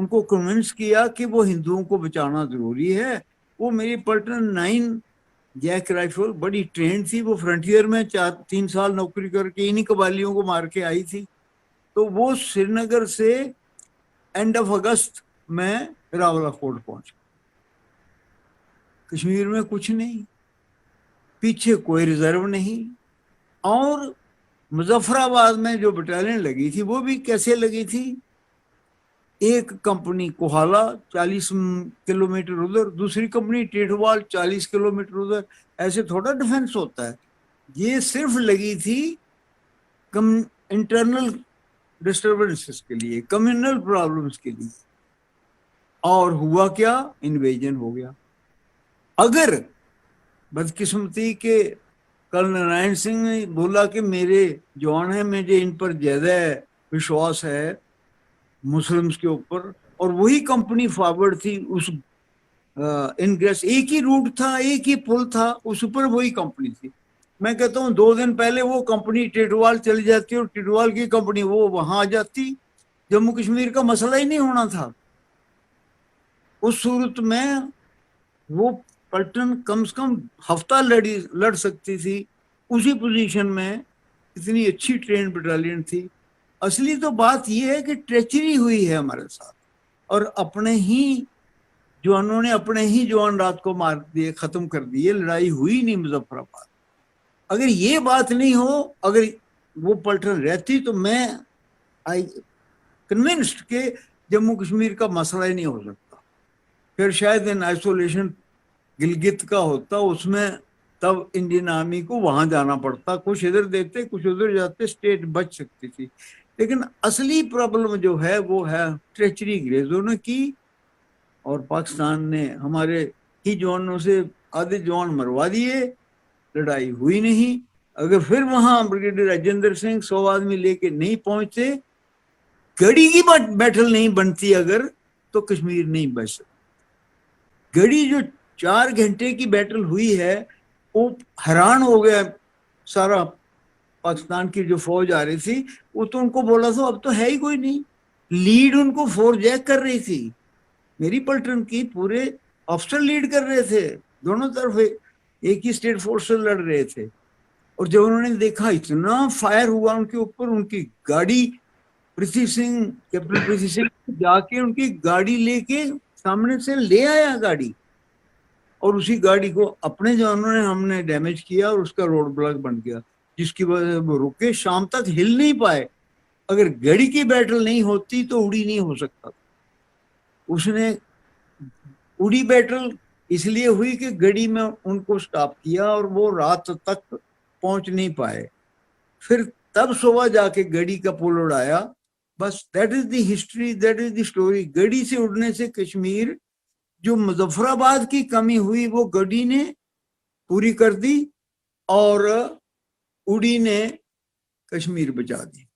उनको कन्विंस किया कि वो हिंदुओं को बचाना जरूरी है। वो मेरी पल्टन 9 जैक राइफल बड़ी ट्रेंड थी, वो फ्रंटियर में 3 साल नौकरी करके इन्हीं कबालियों को मार के आई थी। तो वो श्रीनगर से एंड ऑफ अगस्त में रावलाकोट पहुंच। कश्मीर में कुछ नहीं, पीछे कोई रिजर्व नहीं, और मुजफ्फराबाद में जो बटालियन लगी थी वो भी कैसे लगी थी, एक कंपनी कोहाला 40 किलोमीटर उधर, दूसरी कंपनी टेटवाल 40 किलोमीटर उधर। ऐसे थोड़ा डिफेंस होता है। ये सिर्फ लगी थी इंटरनल डिस्टर्बेंसेस के लिए, कम्युनल प्रॉब्लम्स के लिए। और हुआ क्या, इन्वेजन हो गया। अगर बदकिस्मती के कर्नल नारायण सिंह ने बोला कि मेरे जवान है, मुझे इन पर ज्यादा विश्वास है मुस्लिम्स के ऊपर, और वही कंपनी फॉरवर्ड थी उस इनग्रेस, एक ही रूट था, एक ही पुल था, उस पर वही कंपनी थी। मैं कहता हूँ 2 दिन पहले वो कंपनी टिटवाल चली जाती और टिटवाल की कंपनी वो वहां आ जाती, जम्मू कश्मीर का मसला ही नहीं होना था। उस सूरत में वो पलटन कम से कम हफ्ता लड़ सकती थी। उसी पोजीशन में इतनी अच्छी ट्रेन बटालियन थी। असली तो बात यह है कि ट्रेचरी हुई है हमारे साथ, और अपने ही जवानों ने अपने ही जवान रात को मार दिए, खत्म कर दिए। लड़ाई हुई नहीं मुजफ्फराबाद। अगर ये बात नहीं हो, अगर वो पलटन रहती, तो मैं आई कन्विंस्ड कि जम्मू कश्मीर का मसला ही नहीं हो सकता। फिर शायद इन आइसोलेशन गिलगित का होता, उसमें तब इंडियन आर्मी को वहां जाना पड़ता, कुछ इधर देते कुछ उधर जाते, स्टेट बच सकती थी। लेकिन असली प्रॉब्लम जो है वो है ट्रेचरी अंग्रेजों ने की, और पाकिस्तान ने हमारे ही जवानों से आधे जवान मरवा दिए, लड़ाई हुई नहीं। अगर फिर वहां ब्रिगेडियर राजेंद्र सिंह 100 आदमी लेके नहीं पहुंचते, गढ़ी की बैटल नहीं बनती अगर, तो कश्मीर नहीं बच सकता। गढ़ी जो 4 घंटे की बैटल हुई है, वो हैरान हो गया सारा पाकिस्तान की जो फौज आ रही थी। वो तो उनको बोला था अब तो है ही कोई नहीं, लीड उनको 4 जैक कर रही थी, मेरी पलटन की पूरे अफसर लीड कर रहे थे, दोनों तरफ एक ही स्टेट फोर्स से लड़ रहे थे। और जब उन्होंने देखा इतना फायर हुआ उनके ऊपर, उनकी गाड़ी, पृथ्वी सिंह, कैप्टन पृथ्वी सिंह जाके उनकी गाड़ी लेके सामने से ले आया गाड़ी, और उसी गाड़ी को अपने जवानों ने हमने डैमेज किया और उसका रोड ब्लॉक बन गया, जिसकी वजह से वो रुके, शाम तक हिल नहीं पाए। अगर गढ़ी की बैटल नहीं होती तो उड़ी नहीं हो सकता। उसने उड़ी बैटल इसलिए हुई कि गढ़ी में उनको स्टॉप किया और वो रात तक पहुंच नहीं पाए। फिर तब सुबह जाके गढ़ी का पुल उड़ाया। बस that is the history, that is the story. गढ़ी से उड़ने से कश्मीर, जो मुजफ्फराबाद की कमी हुई वो गढ़ी ने पूरी कर दी, और उड़ी ने कश्मीर बचा दी।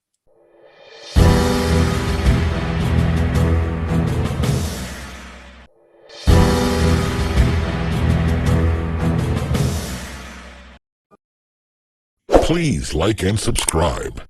Please like and subscribe.